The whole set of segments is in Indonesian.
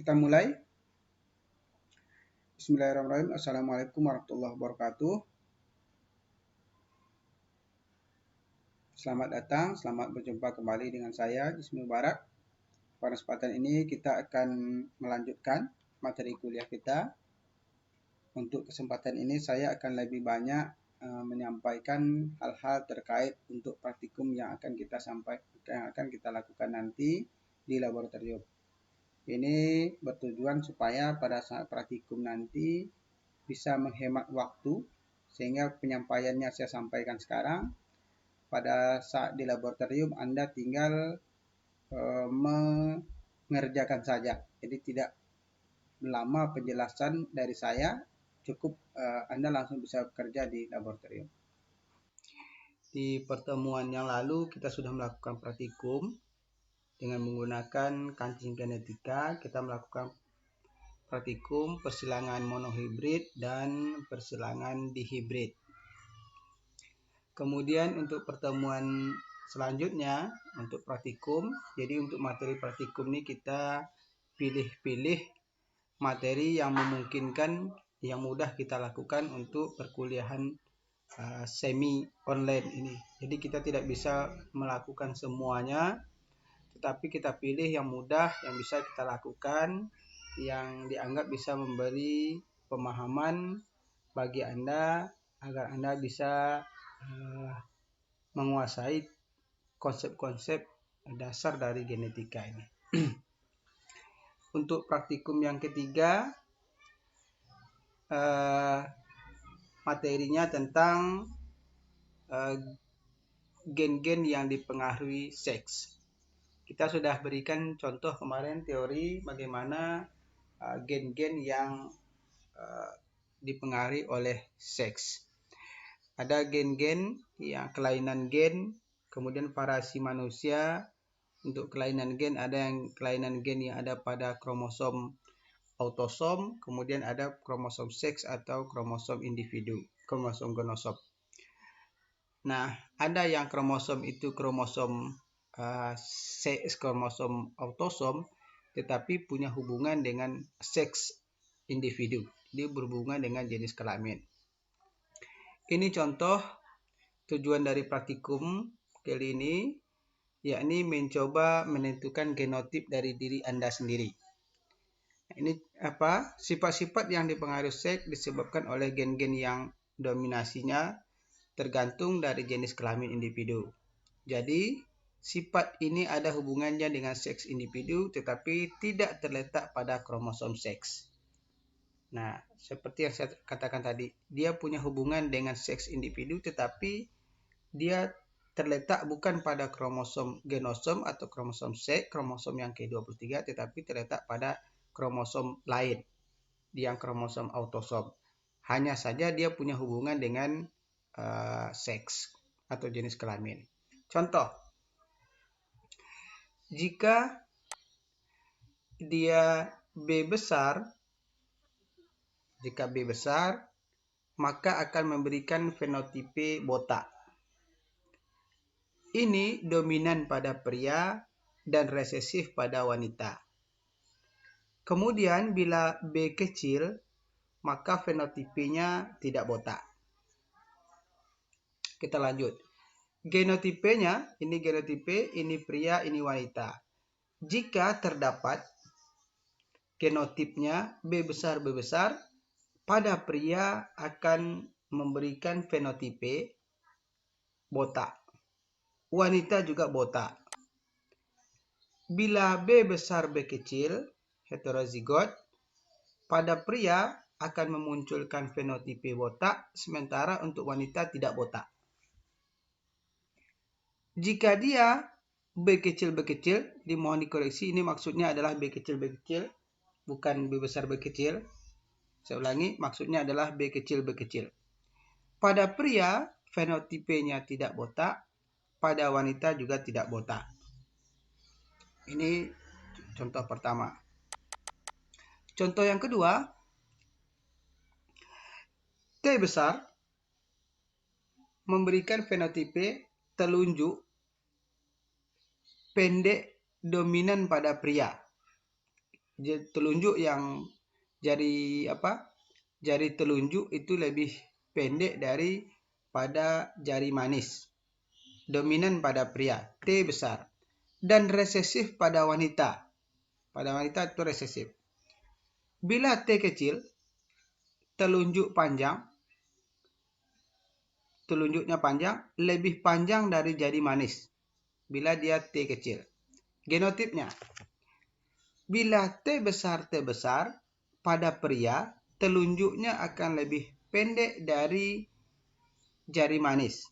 Kita mulai. Bismillahirrahmanirrahim. Assalamualaikum warahmatullahi wabarakatuh. Selamat datang, selamat berjumpa kembali dengan saya, Jismi Mubarak. Pada kesempatan ini kita akan melanjutkan materi kuliah kita. Untuk kesempatan ini saya akan lebih banyak menyampaikan hal-hal terkait untuk praktikum yang akan kita lakukan nanti di laboratorium. Ini bertujuan supaya pada saat praktikum nanti bisa menghemat waktu, sehingga penyampaiannya saya sampaikan sekarang. Pada saat di laboratorium Anda tinggal mengerjakan saja. Jadi tidak lama penjelasan dari saya, cukup Anda langsung bisa bekerja di laboratorium. Di pertemuan yang lalu kita sudah melakukan praktikum. Dengan menggunakan kancing genetika, kita melakukan praktikum persilangan monohibrid dan persilangan dihibrid. Kemudian untuk pertemuan selanjutnya, untuk praktikum, jadi untuk materi praktikum ini kita pilih-pilih materi yang memungkinkan, yang mudah kita lakukan untuk perkuliahan semi online ini. Jadi kita tidak bisa melakukan semuanya, tetapi kita pilih yang mudah, yang bisa kita lakukan, yang dianggap bisa memberi pemahaman bagi Anda agar Anda bisa menguasai konsep-konsep dasar dari genetika ini. Untuk praktikum yang ketiga, materinya tentang gen-gen yang dipengaruhi seks. Kita sudah berikan contoh kemarin teori bagaimana gen-gen yang dipengaruhi oleh seks. Ada gen-gen yang kelainan gen, kemudian variasi manusia. Untuk kelainan gen ada yang kelainan gen yang ada pada kromosom autosom, kemudian ada kromosom seks atau kromosom individu, kromosom genosom. Nah, ada yang kromosom itu kromosom seks, kromosom autosom, tetapi punya hubungan dengan seks individu. Dia berhubungan dengan jenis kelamin. Ini contoh tujuan dari praktikum kali ini, yakni mencoba menentukan genotip dari diri Anda sendiri. Ini sifat-sifat yang dipengaruhi seks disebabkan oleh gen-gen yang dominasinya tergantung dari jenis kelamin individu. Jadi, sifat ini ada hubungannya dengan seks individu, tetapi tidak terletak pada kromosom seks. Nah, seperti yang saya katakan tadi, dia punya hubungan dengan seks individu, tetapi dia terletak bukan pada kromosom genosom atau kromosom seks, kromosom yang ke-23, tetapi terletak pada kromosom lain, yang kromosom autosom. Hanya saja dia punya hubungan dengan seks atau jenis kelamin. Contoh, jika dia B besar, maka akan memberikan fenotipe botak. Ini dominan pada pria dan resesif pada wanita. Kemudian bila B kecil, maka fenotipenya tidak botak. Kita lanjut. Genotipenya, ini genotipe, ini pria, ini wanita. Jika terdapat genotipnya B besar, pada pria akan memberikan fenotipe botak. Wanita juga botak. Bila B besar, B kecil, heterozigot, pada pria akan memunculkan fenotipe botak, sementara untuk wanita tidak botak. Jika dia B kecil, dimohon dikoreksi, ini maksudnya adalah B kecil, bukan B besar, B kecil. Saya ulangi, maksudnya adalah B kecil. Pada pria, fenotipenya tidak botak, pada wanita juga tidak botak. Ini contoh pertama. Contoh yang kedua, T besar memberikan fenotipe telunjuk pendek dominan pada pria. telunjuk yang jari telunjuk itu lebih pendek daripada jari manis. Dominan pada pria, T besar. Dan resesif pada wanita. Pada wanita itu resesif. Bila T kecil, telunjuknya panjang, lebih panjang dari jari manis. Bila dia T kecil. Genotipnya, bila T besar, pada pria, telunjuknya akan lebih pendek dari jari manis.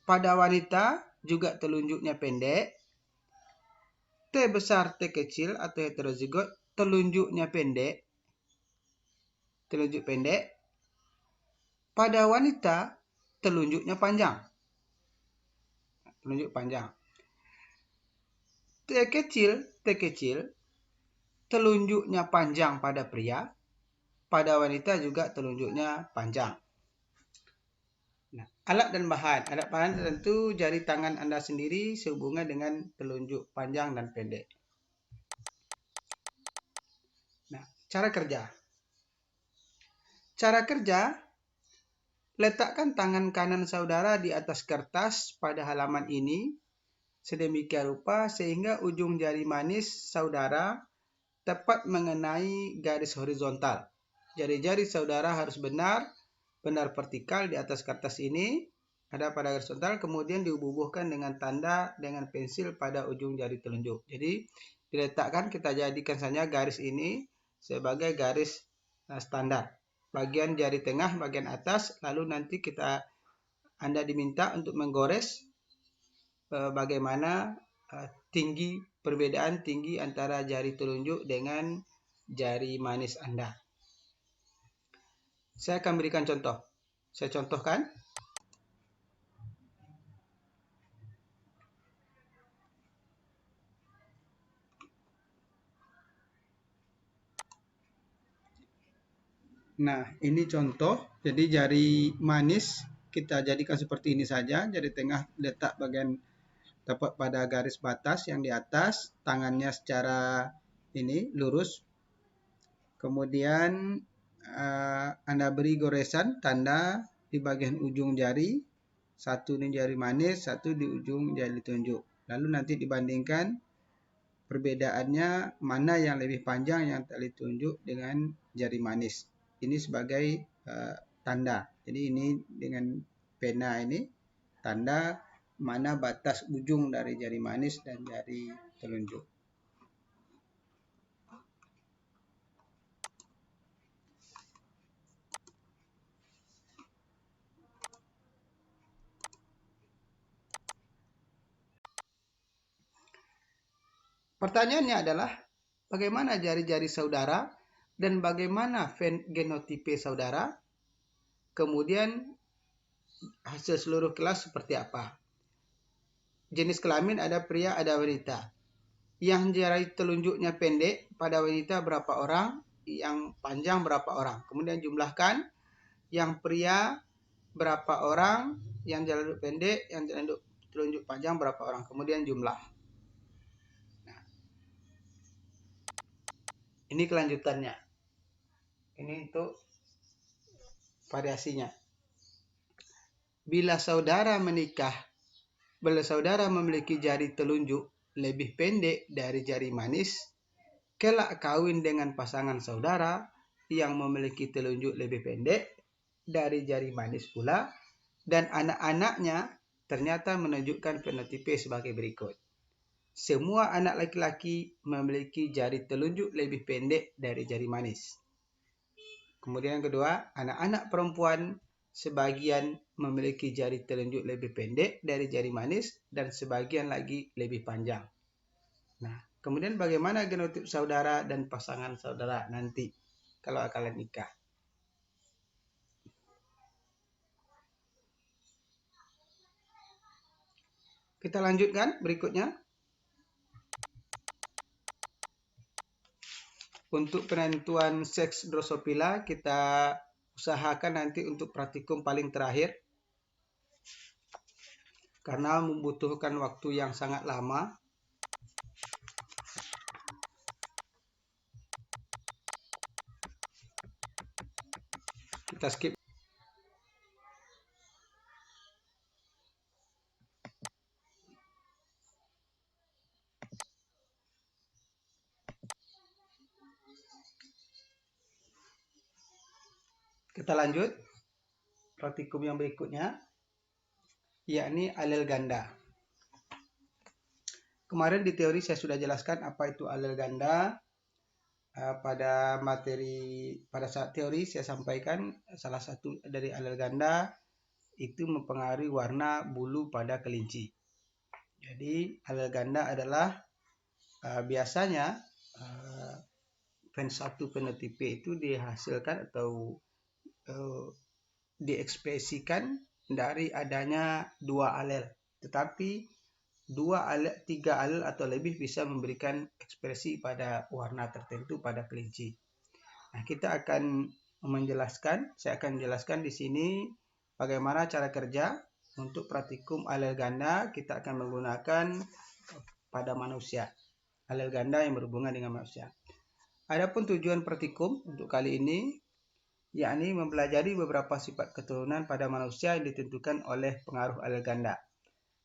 Pada wanita, juga telunjuknya pendek. T besar, T kecil atau heterozigot, telunjuknya pendek. Telunjuk pendek. Pada wanita, telunjuknya panjang. Telunjuk panjang. T kecil, telunjuknya panjang pada pria. Pada wanita juga telunjuknya panjang. Nah, alat dan bahan. Alat bahan tentu jari tangan Anda sendiri sehubungan dengan telunjuk panjang dan pendek. Nah, cara kerja. Cara kerja, letakkan tangan kanan saudara di atas kertas pada halaman ini sedemikian rupa sehingga ujung jari manis saudara tepat mengenai garis horizontal. Jari-jari saudara harus benar vertikal di atas kertas ini, ada pada horizontal, kemudian dibubuhkan dengan tanda dengan pensil pada ujung jari telunjuk. Jadi diletakkan, kita jadikan saja garis ini sebagai garis standar. Bagian jari tengah, bagian atas, lalu nanti Anda diminta untuk menggores bagaimana perbedaan tinggi antara jari telunjuk dengan jari manis Anda. Saya akan berikan contoh. Saya contohkan. Nah, ini contoh. Jadi jari manis kita jadikan seperti ini saja. Jari tengah letak bagian tepat pada garis batas yang di atas. Tangannya secara ini lurus. Kemudian Anda beri goresan tanda di bagian ujung jari. Satu ini jari manis, satu di ujung jari telunjuk. Lalu nanti dibandingkan perbedaannya mana yang lebih panjang yang tali telunjuk dengan jari manis. Ini sebagai tanda. Jadi ini dengan pena ini tanda mana batas ujung dari jari manis dan jari telunjuk. Pertanyaannya adalah, bagaimana jari-jari saudara dan bagaimana genotipe saudara? Kemudian hasil seluruh kelas seperti apa? Jenis kelamin ada pria, ada wanita. Yang jari telunjuknya pendek pada wanita berapa orang? Yang panjang berapa orang? Kemudian jumlahkan. Yang pria berapa orang? Yang jari pendek, yang telunjuk panjang berapa orang? Kemudian jumlah. Ini kelanjutannya. Ini untuk variasinya. Bila saudara memiliki jari telunjuk lebih pendek dari jari manis, kelak kawin dengan pasangan saudara yang memiliki telunjuk lebih pendek dari jari manis pula, dan anak-anaknya ternyata menunjukkan fenotipe sebagai berikut. Semua anak laki-laki memiliki jari telunjuk lebih pendek dari jari manis. Kemudian yang kedua, anak-anak perempuan sebagian memiliki jari telunjuk lebih pendek dari jari manis dan sebagian lagi lebih panjang. Nah, kemudian bagaimana genotip saudara dan pasangan saudara nanti kalau kalian nikah? Kita lanjutkan berikutnya. Untuk penentuan seks Drosophila, kita usahakan nanti untuk praktikum paling terakhir. Karena membutuhkan waktu yang sangat lama. Kita skip. Kita lanjut. Praktikum yang berikutnya, yakni alel ganda. Kemarin di teori saya sudah jelaskan apa itu alel ganda. Pada saat teori saya sampaikan salah satu dari alel ganda itu mempengaruhi warna bulu pada kelinci. Jadi alel ganda adalah biasanya fenotipe itu dihasilkan atau diekspresikan dari adanya dua alel, tetapi 3 alel atau lebih bisa memberikan ekspresi pada warna tertentu pada kelinci. Nah, saya akan menjelaskan di sini bagaimana cara kerja untuk praktikum alel ganda. Kita akan menggunakan pada manusia, alel ganda yang berhubungan dengan manusia. Adapun tujuan praktikum untuk kali ini yakni mempelajari beberapa sifat keturunan pada manusia yang ditentukan oleh pengaruh alel ganda.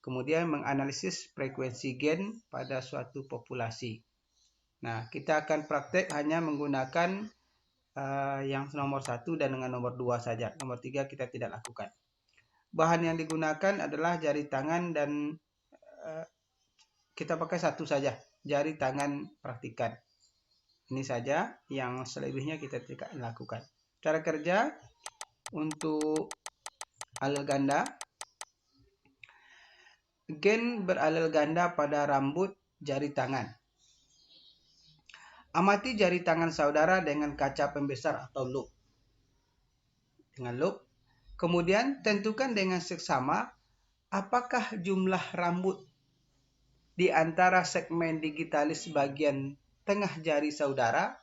Kemudian menganalisis frekuensi gen pada suatu populasi. Nah, kita akan praktek hanya menggunakan yang nomor 1 dan dengan nomor 2 saja. Nomor 3 kita tidak lakukan. Bahan yang digunakan adalah jari tangan dan kita pakai satu saja, jari tangan praktikan. Ini saja, yang selebihnya kita tidak lakukan. Cara kerja untuk alel ganda. Gen beralel ganda pada rambut jari tangan. Amati jari tangan saudara dengan kaca pembesar atau lup. Dengan lup. Kemudian tentukan dengan seksama apakah jumlah rambut di antara segmen digitalis bagian tengah jari saudara.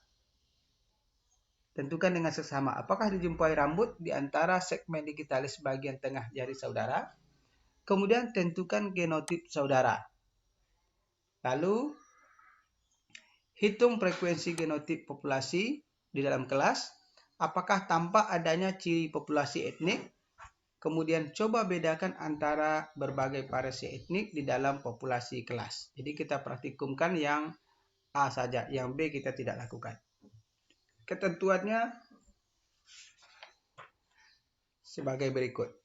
Tentukan dengan seksama apakah dijumpai rambut di antara segmen digitalis bagian tengah jari saudara. Kemudian tentukan genotip saudara. Lalu hitung frekuensi genotip populasi di dalam kelas. Apakah tampak adanya ciri populasi etnik? Kemudian coba bedakan antara berbagai variasi etnik di dalam populasi kelas. Jadi kita praktikumkan yang A saja, yang B kita tidak lakukan. Ketentuannya sebagai berikut.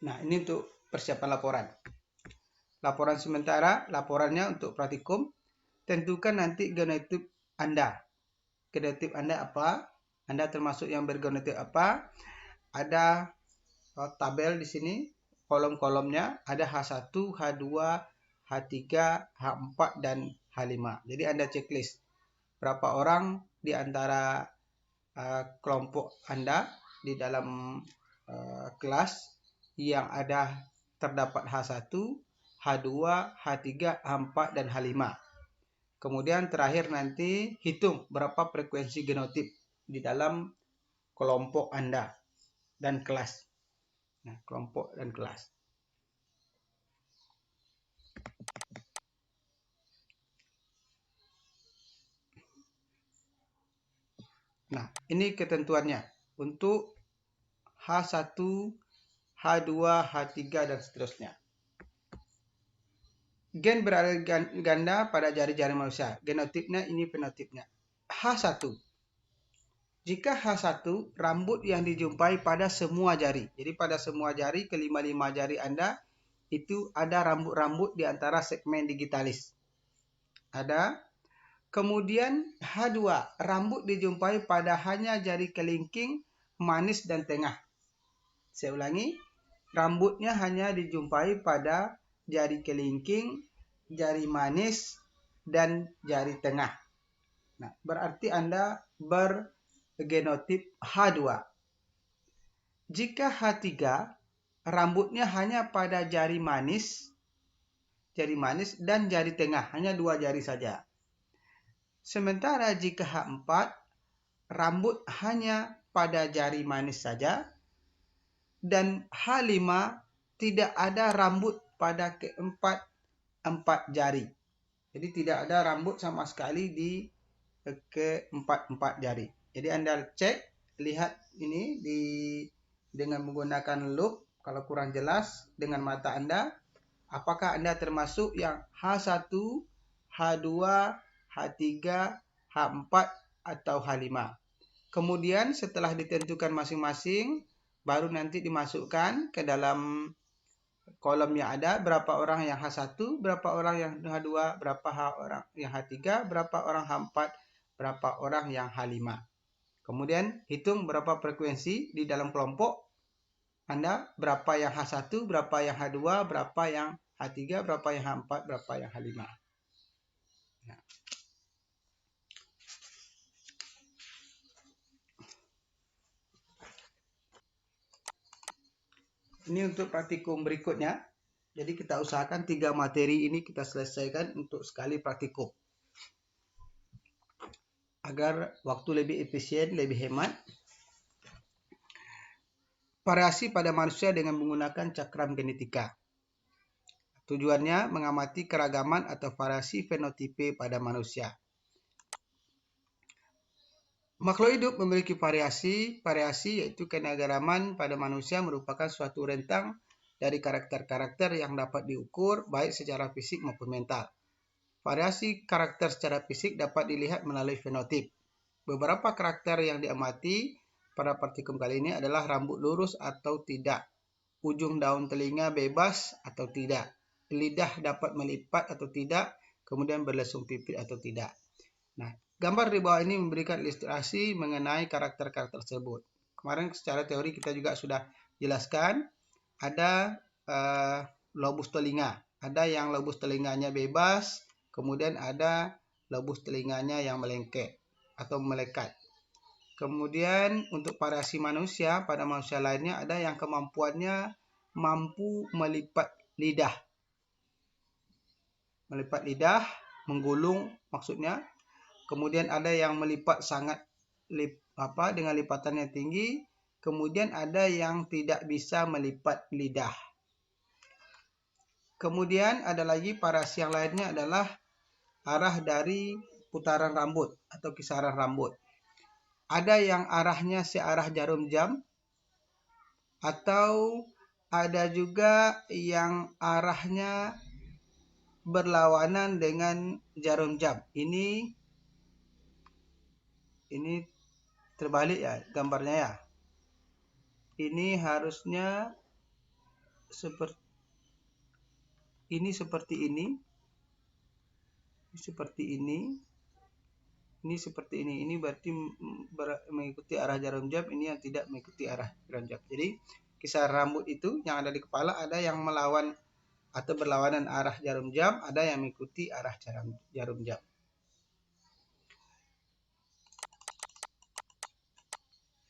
Nah, ini untuk persiapan laporan. Laporan sementara, laporannya untuk praktikum, tentukan nanti genotip Anda. Genotip Anda apa? Anda termasuk yang bergenotip apa? Ada tabel di sini, kolom-kolomnya, ada H1, H2, H3, H4, dan H5. Jadi Anda checklist berapa orang di antara kelompok Anda di dalam kelas yang terdapat H1, H2, H3, H4, dan H5. Kemudian terakhir nanti hitung berapa frekuensi genotip di dalam kelompok Anda dan kelas. Nah, kelompok dan kelas. Nah, ini ketentuannya untuk H1, H2, H3, dan seterusnya. Gen beralel ganda pada jari-jari manusia. Genotipnya ini fenotipnya. H1. Jika H1, rambut yang dijumpai pada semua jari. Jadi pada semua jari, kelima-lima jari Anda, itu ada rambut-rambut di antara segmen digitalis. Ada. Kemudian H2, rambut dijumpai pada hanya jari kelingking, manis, dan tengah. Saya ulangi, rambutnya hanya dijumpai pada jari kelingking, jari manis, dan jari tengah. Nah, berarti Anda bergenotip H2. Jika H3, rambutnya hanya pada jari manis dan jari tengah, hanya 2 jari saja. Sementara jika H4, rambut hanya pada jari manis saja, dan H5 tidak ada rambut pada keempat 4 jari. Jadi tidak ada rambut sama sekali di keempat jari. Jadi Anda cek, lihat ini dengan menggunakan loop, kalau kurang jelas dengan mata Anda, apakah Anda termasuk yang H1, H2, H3, H4, atau H5. Kemudian setelah ditentukan masing-masing, baru nanti dimasukkan ke dalam kolom yang ada, berapa orang yang H1, berapa orang yang H2, berapa orang yang H3, berapa orang H4, berapa orang yang H5. Kemudian hitung berapa frekuensi di dalam kelompok Anda, berapa yang H1, berapa yang H2, berapa yang H3, berapa yang H4, berapa yang H5. Nah. Ini untuk praktikum berikutnya. Jadi kita usahakan 3 materi ini kita selesaikan untuk sekali praktikum. Agar waktu lebih efisien, lebih hemat. Variasi pada manusia dengan menggunakan cakram genetika. Tujuannya mengamati keragaman atau variasi fenotipe pada manusia. Makhluk hidup memiliki variasi yaitu keanekaragaman pada manusia merupakan suatu rentang dari karakter-karakter yang dapat diukur baik secara fisik maupun mental. Variasi karakter secara fisik dapat dilihat melalui fenotip. Beberapa karakter yang diamati pada praktikum kali ini adalah rambut lurus atau tidak, ujung daun telinga bebas atau tidak, lidah dapat melipat atau tidak, kemudian berlesung pipit atau tidak. Nah, gambar di bawah ini memberikan ilustrasi mengenai karakter-karakter tersebut. Kemarin secara teori kita juga sudah jelaskan, ada lobus telinga. Ada yang lobus telinganya bebas, kemudian ada lobus telinganya yang melengket atau melekat. Kemudian untuk variasi manusia, pada manusia lainnya ada yang kemampuannya mampu melipat lidah. Melipat lidah, menggulung maksudnya. Kemudian ada yang melipat sangat dengan lipatan yang tinggi. Kemudian ada yang tidak bisa melipat lidah. Kemudian ada lagi variasi yang lainnya adalah arah dari putaran rambut atau kisaran rambut. Ada yang arahnya searah jarum jam, atau ada juga yang arahnya berlawanan dengan jarum jam. Ini terbalik ya gambarnya ya. Ini harusnya seperti ini, seperti ini. Ini seperti ini. Ini berarti mengikuti arah jarum jam, ini yang tidak mengikuti arah jarum jam. Jadi kisaran rambut itu yang ada di kepala ada yang melawan atau berlawanan arah jarum jam, ada yang mengikuti arah jarum jam.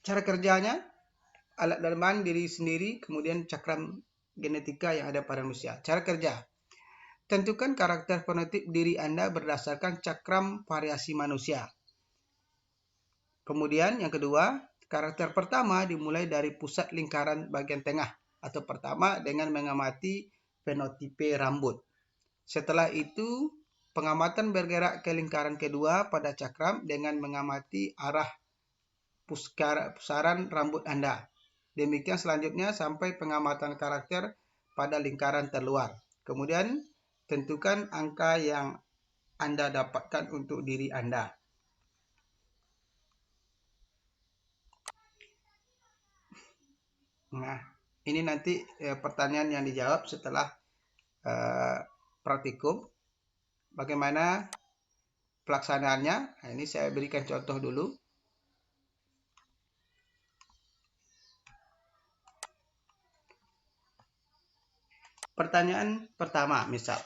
Cara kerjanya, alat dalaman diri sendiri, kemudian cakram genetika yang ada pada manusia. Cara kerja, tentukan karakter fenotip diri Anda berdasarkan cakram variasi manusia. Kemudian yang kedua, karakter pertama dimulai dari pusat lingkaran bagian tengah atau pertama dengan mengamati fenotipe rambut. Setelah itu, pengamatan bergerak ke lingkaran kedua pada cakram dengan mengamati arah pusaran rambut Anda. Demikian selanjutnya sampai pengamatan karakter pada lingkaran terluar. Kemudian tentukan angka yang Anda dapatkan untuk diri Anda. Nah, ini nanti pertanyaan yang dijawab setelah praktikum. Bagaimana pelaksanaannya? Nah, ini saya berikan contoh dulu. Pertanyaan pertama, misal.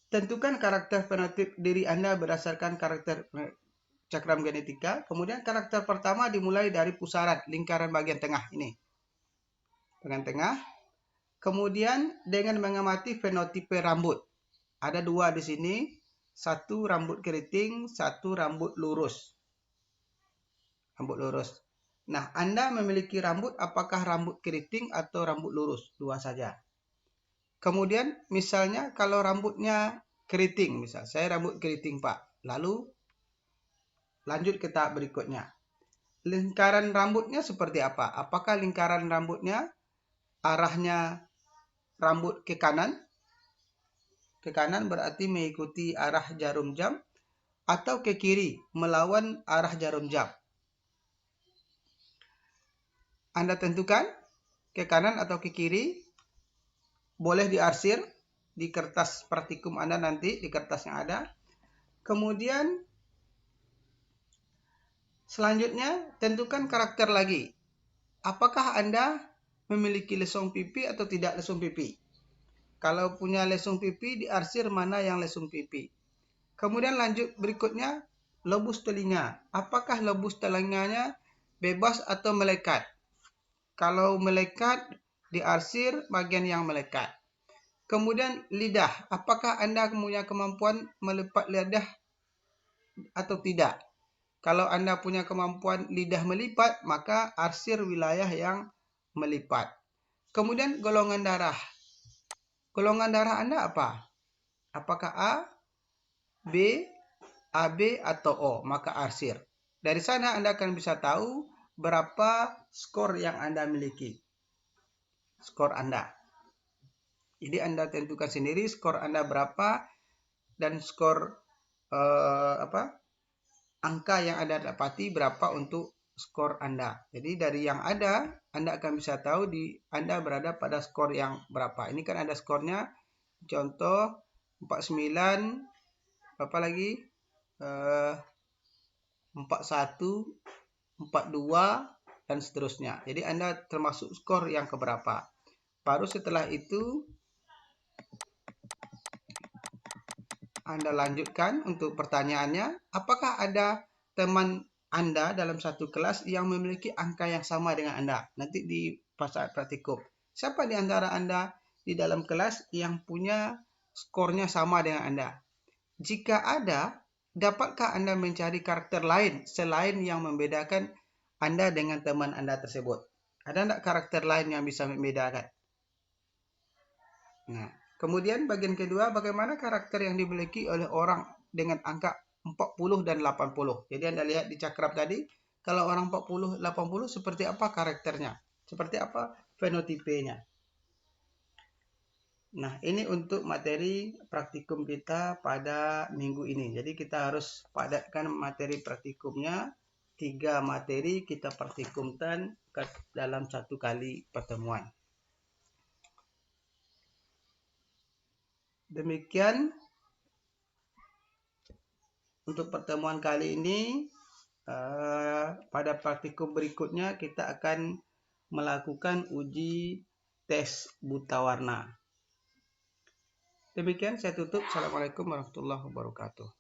Tentukan karakter fenotip diri Anda berdasarkan karakter cakram genetika. Kemudian karakter pertama dimulai dari pusaran lingkaran bagian tengah ini. Bagian tengah. Kemudian dengan mengamati fenotipe rambut. Ada dua di sini. Satu rambut keriting, satu rambut lurus. Rambut lurus. Nah, Anda memiliki rambut, apakah rambut keriting atau rambut lurus? Dua saja. Kemudian misalnya kalau rambutnya keriting, misal saya rambut keriting Pak. Lalu lanjut ke tahap berikutnya. Lingkaran rambutnya seperti apa? Apakah lingkaran rambutnya arahnya rambut ke kanan? Ke kanan berarti mengikuti arah jarum jam, atau ke kiri melawan arah jarum jam. Anda tentukan ke kanan atau ke kiri. Boleh diarsir di kertas praktikum Anda nanti, di kertas yang ada. Kemudian selanjutnya tentukan karakter lagi. Apakah Anda memiliki lesung pipi atau tidak lesung pipi? Kalau punya lesung pipi, diarsir mana yang lesung pipi. Kemudian lanjut berikutnya, lobus telinga. Apakah lobus telinganya bebas atau melekat? Kalau melekat, diarsir bagian yang melekat. Kemudian lidah. Apakah Anda punya kemampuan melipat lidah atau tidak? Kalau Anda punya kemampuan lidah melipat, maka arsir wilayah yang melipat. Kemudian golongan darah. Golongan darah Anda apa? Apakah A, B, AB, atau O? Maka arsir. Dari sana Anda akan bisa tahu berapa skor yang Anda miliki. Skor Anda. Jadi Anda tentukan sendiri skor Anda berapa dan skor angka yang Anda dapati berapa untuk skor Anda. Jadi dari yang ada, Anda akan bisa tahu Anda berada pada skor yang berapa. Ini kan ada skornya, contoh 49, berapa lagi? 41, 42, dan seterusnya. Jadi Anda termasuk skor yang keberapa. Baru setelah itu, Anda lanjutkan untuk pertanyaannya, apakah ada teman Anda dalam satu kelas yang memiliki angka yang sama dengan Anda? Nanti di saat praktikum. Siapa di antara Anda di dalam kelas yang punya skornya sama dengan Anda? Jika ada, dapatkah Anda mencari karakter lain selain yang membedakan Anda dengan teman Anda tersebut? Ada tidak karakter lain yang bisa membedakan? Nah, kemudian bagian kedua, bagaimana karakter yang dimiliki oleh orang dengan angka 40 dan 80. Jadi Anda lihat di cakram tadi, kalau orang 40, 80 seperti apa karakternya? Seperti apa fenotipenya? Nah, ini untuk materi praktikum kita pada minggu ini. Jadi kita harus padatkan materi praktikumnya. 3 materi kita praktikumkan dalam 1 kali pertemuan. Demikian untuk pertemuan kali ini. Pada praktikum berikutnya kita akan melakukan uji tes buta warna. Demikian saya tutup. Assalamualaikum warahmatullahi wabarakatuh.